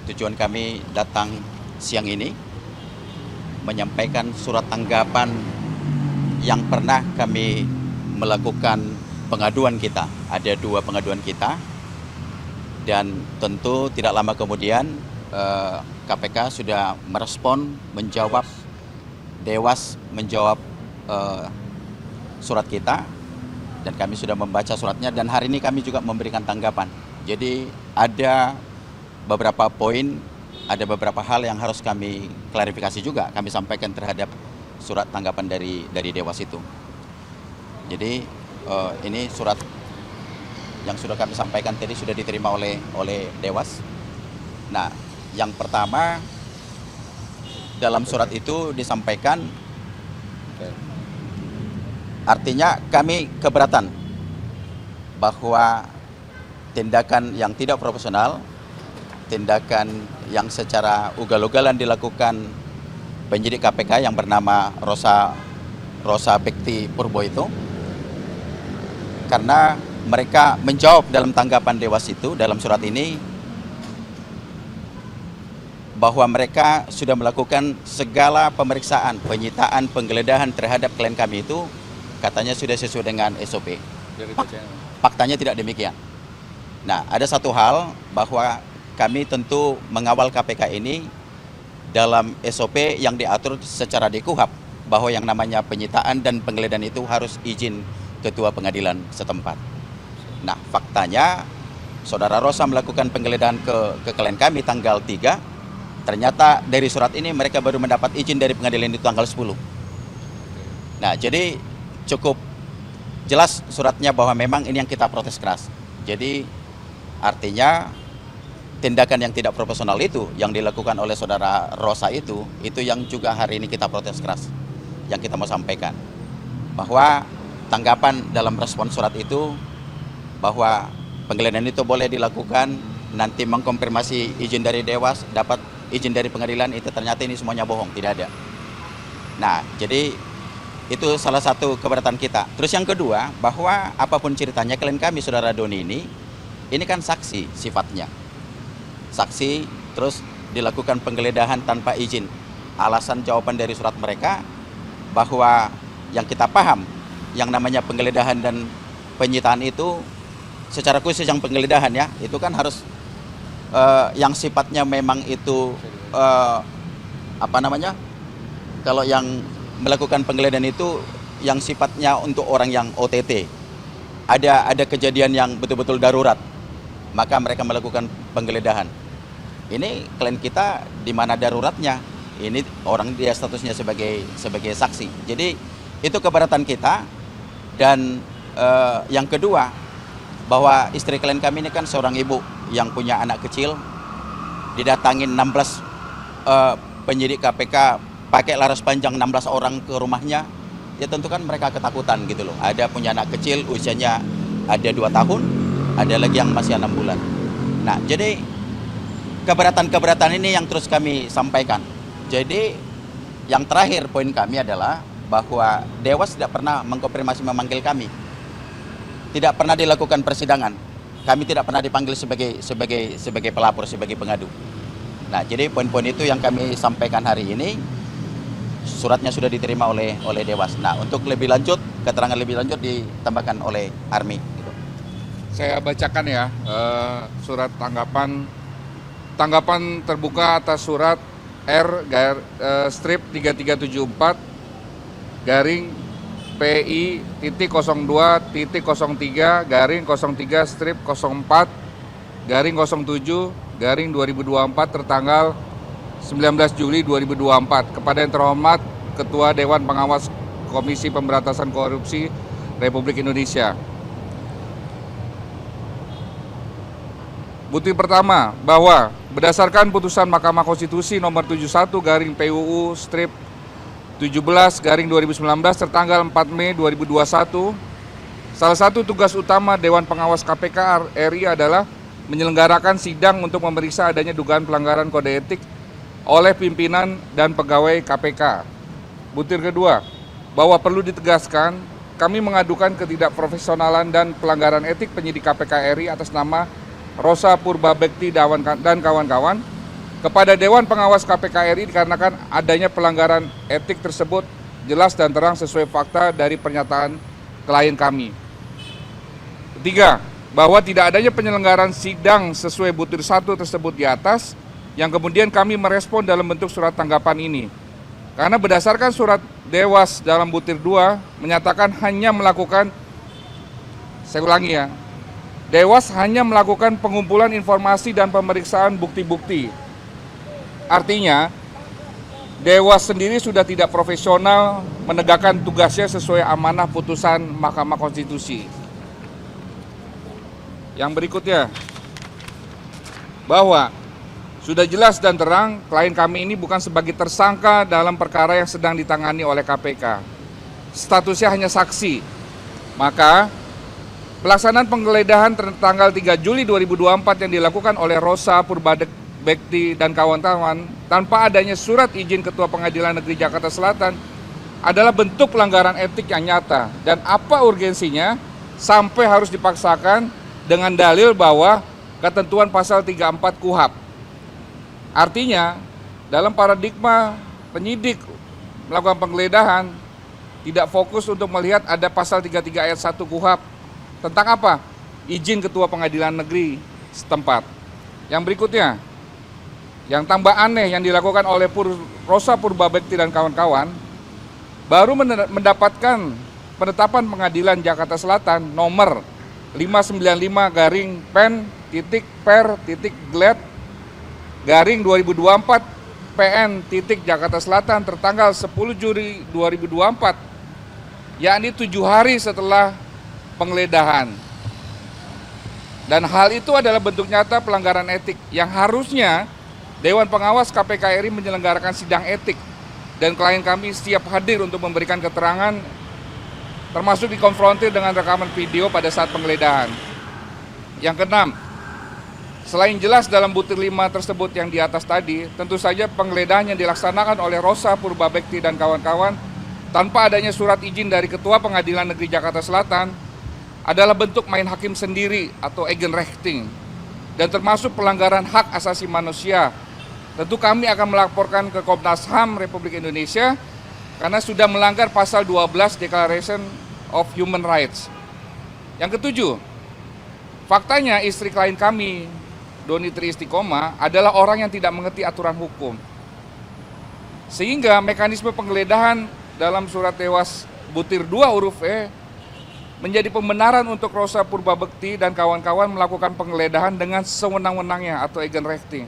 tujuan kami datang siang ini menyampaikan surat tanggapan yang pernah kami melakukan pengaduan kita. Ada 2 pengaduan kita, dan tentu tidak lama kemudian KPK sudah merespon, menjawab, Dewas menjawab surat kita, dan kami sudah membaca suratnya, dan hari ini kami juga memberikan tanggapan. Jadi ada beberapa poin, ada beberapa hal yang harus kami klarifikasi juga, kami sampaikan terhadap surat tanggapan dari Dewas itu. Jadi ini surat yang sudah kami sampaikan tadi sudah diterima oleh Dewas. Nah, yang pertama, dalam surat itu disampaikan, artinya kami keberatan bahwa tindakan yang tidak profesional, tindakan yang secara ugal-ugalan dilakukan penyidik KPK yang bernama Rosa Bekti Purbo itu, karena mereka menjawab dalam tanggapan Dewas itu dalam surat ini bahwa mereka sudah melakukan segala pemeriksaan, penyitaan, penggeledahan terhadap klien kami itu, katanya sudah sesuai dengan SOP. Faktanya tidak demikian. Nah, ada satu hal bahwa kami tentu mengawal KPK ini dalam SOP yang diatur secara di KUHP, bahwa yang namanya penyitaan dan penggeledahan itu harus izin ketua pengadilan setempat. Nah, faktanya Saudara Rosa melakukan penggeledahan ke klien kami tanggal 3, ternyata dari surat ini mereka baru mendapat izin dari pengadilan itu tanggal 10. Nah, jadi cukup jelas suratnya bahwa memang ini yang kita protes keras. Jadi artinya tindakan yang tidak profesional itu yang dilakukan oleh Saudara Rosa itu yang juga hari ini kita protes keras. Yang kita mau sampaikan bahwa tanggapan dalam respon surat itu bahwa penggeledahan itu boleh dilakukan, nanti mengkonfirmasi izin dari Dewas, dapat izin dari pengadilan, itu ternyata ini semuanya bohong, tidak ada. Nah, jadi itu salah satu keberatan kita. Terus yang kedua, bahwa apapun ceritanya klien kami Saudara Doni ini kan saksi sifatnya. Saksi, terus dilakukan penggeledahan tanpa izin. Alasan jawaban dari surat mereka bahwa yang kita paham, yang namanya penggeledahan dan penyitaan itu, secara khusus yang penggeledahan ya, itu kan harus yang sifatnya memang itu kalau yang melakukan penggeledahan itu yang sifatnya untuk orang yang OTT, ada kejadian yang betul-betul darurat, maka mereka melakukan penggeledahan. Ini klien kita di mana daruratnya, ini orang dia statusnya sebagai saksi. Jadi itu keberatan kita. Dan yang kedua, bahwa istri klien kami ini kan seorang ibu yang punya anak kecil, didatangin 16 penyidik KPK pakai laras panjang 16 orang ke rumahnya, ya tentu kan mereka ketakutan gitu loh. Ada punya anak kecil usianya ada 2 tahun, ada lagi yang masih 6 bulan. Nah, jadi keberatan-keberatan ini yang terus kami sampaikan. Jadi yang terakhir poin kami adalah bahwa Dewas tidak pernah mengkonfirmasi memanggil kami. Tidak pernah dilakukan persidangan. Kami tidak pernah dipanggil sebagai pelapor, sebagai pengadu. Nah, jadi poin-poin itu yang kami sampaikan hari ini. Suratnya sudah diterima oleh Dewas. Nah, untuk lebih lanjut, keterangan lebih lanjut ditambahkan oleh Army. Gitu. Saya bacakan ya surat tanggapan terbuka atas surat strip 3374 garing PI.02.03 garing 03 strip 04 garing 07 garing 2024 tertanggal 19 Juli 2024 kepada yang terhormat Ketua Dewan Pengawas Komisi Pemberantasan Korupsi Republik Indonesia. Bukti pertama, bahwa berdasarkan putusan Mahkamah Konstitusi nomor 71 garing PUU strip 17 garing 2019 tertanggal 4 Mei 2021, salah satu tugas utama Dewan Pengawas KPK RI adalah menyelenggarakan sidang untuk memeriksa adanya dugaan pelanggaran kode etik oleh pimpinan dan pegawai KPK. Butir kedua, bahwa perlu ditegaskan, kami mengadukan ketidakprofesionalan dan pelanggaran etik penyidik KPK RI atas nama Rosa Purba Bekti dan kawan-kawan kepada Dewan Pengawas KPK RI dikarenakan adanya pelanggaran etik tersebut jelas dan terang sesuai fakta dari pernyataan klien kami. Ketiga, bahwa tidak adanya penyelenggaraan sidang sesuai butir 1 tersebut di atas, yang kemudian kami merespon dalam bentuk surat tanggapan ini. Karena berdasarkan surat Dewas dalam butir 2 menyatakan hanya melakukan, saya ulangi ya, Dewas hanya melakukan pengumpulan informasi dan pemeriksaan bukti-bukti. Artinya, Dewas sendiri sudah tidak profesional menegakkan tugasnya sesuai amanah putusan Mahkamah Konstitusi. Yang berikutnya, bahwa sudah jelas dan terang klien kami ini bukan sebagai tersangka dalam perkara yang sedang ditangani oleh KPK. Statusnya hanya saksi. Maka pelaksanaan penggeledahan tanggal 3 Juli 2024 yang dilakukan oleh Rosa Purbabekti dan kawan-kawan tanpa adanya surat izin Ketua Pengadilan Negeri Jakarta Selatan adalah bentuk pelanggaran etik yang nyata. Dan apa urgensinya sampai harus dipaksakan dengan dalil bahwa ketentuan pasal 34 KUHP. Artinya, dalam paradigma penyidik melakukan penggeledahan, tidak fokus untuk melihat ada pasal 33 ayat 1 KUHP. Tentang apa? Izin Ketua Pengadilan Negeri setempat. Yang berikutnya, yang tambah aneh yang dilakukan oleh Rosa Purbabekti dan kawan-kawan, baru mendapatkan penetapan Pengadilan Jakarta Selatan nomor 595/pen.per.gled/2024 PN Jakarta Selatan tertanggal 10 Juli 2024, yakni 7 hari setelah penggeledahan. Dan hal itu adalah bentuk nyata pelanggaran etik yang harusnya Dewan Pengawas KPK RI menyelenggarakan sidang etik dan klien kami siap hadir untuk memberikan keterangan, termasuk dikonfrontir dengan rekaman video pada saat penggeledahan. Yang keenam, selain jelas dalam butir 5 tersebut yang di atas tadi, tentu saja penggeledahan yang dilaksanakan oleh Rosa Purbabekti dan kawan-kawan tanpa adanya surat izin dari Ketua Pengadilan Negeri Jakarta Selatan adalah bentuk main hakim sendiri atau Eigenrechtting dan termasuk pelanggaran hak asasi manusia. Tentu kami akan melaporkan ke Komnas HAM Republik Indonesia karena sudah melanggar pasal 12 Declaration of Human Rights. Yang ketujuh, faktanya istri klien kami, Doni Tri Istiqomah, adalah orang yang tidak mengerti aturan hukum. Sehingga mekanisme penggeledahan dalam surat Dewas butir 2 huruf E menjadi pembenaran untuk Rosa Purbabekti dan kawan-kawan melakukan penggeledahan dengan sewenang-wenangnya atau Eigenrechtting.